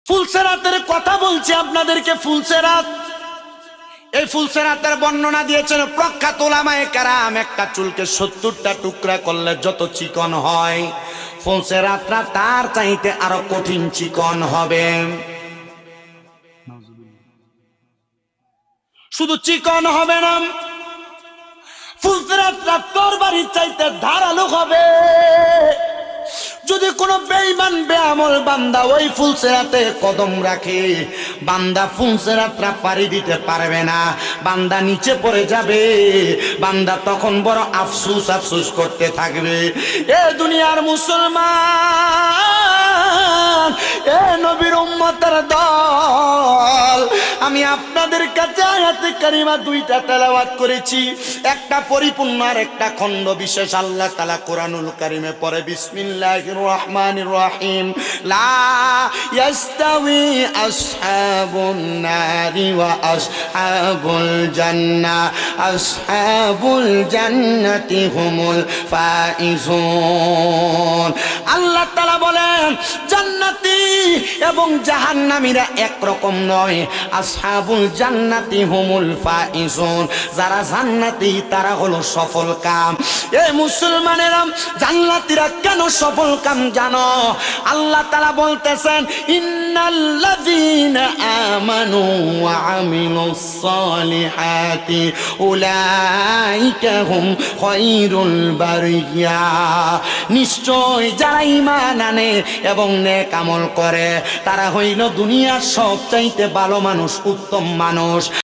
ফুলসেরাতের কথা বলছি আপনাদেরকে। ফুলসেরাত, এই ফুলসেরাতের বর্ণনা দিয়েছেন প্রখ্যাত উলামায়ে কেরাম। একটা চুলকে 70টা টুকরা করলে যত চিকন হয়, ফুলসেরাতরা তার চাইতে আরো কঠিন চিকন হবে। শুধু চিকন হবে না, ফুলসেরাতরা তরবারির চাইতে ধারালো হবে। যদি কোনো বেঈমান বেআমল বান্দা ওই ফুলসেরাতে কদম রাখে, বান্দা ফুলসেরাতরা পাড়ি দিতে পারবে না, বান্দা নিচে পড়ে যাবে। বান্দা তখন বড় আফসোস আফসোস করতে থাকবে। এ দুনিয়ার মুসলমান, এ নবীর উম্মতের দল, আমি আপনাদের কাছে আয়াতে কারিমা দুইটা তেলাওয়াত করেছি, একটা পরিপূর্ণ আর একটা খণ্ড বিশেষ। আল্লাহ তাআলা কোরআনুল কারিমে পড়ে, বিসমিল্লাহির রহমানির রহিম, লা ইয়াস্তাউই আসহাবুন নারি ওয়া আসহাবুল জান্নাহ, আসহাবুল জান্নাতি হুমুল ফাইজুন। আল্লাহ তাআলা বলেন জান্নাতি এবং জাহান্নামীরা একরকম নয়। আসহাবুল জান্নাতি হুমুল ফাইজুন, যারা জান্নাতি তারা হলো সফল কাম। এই মুসলমানেরা, জান্নাতীরা কেন সফল কাম জানো? আল্লাহ তাআলা বলতেছেন, ইন্নাল্লাযীনা আমানু ওয়া আমিলুস সালিহাতি উলাইকা হুম খায়রুল বারিয়া। নিশ্চয় যারা ঈমান আনে এবং নেক আমল করে তারা হইল দুনিয়ার সবচাইতে ভালো মানুষ, উত্তম মানুষ।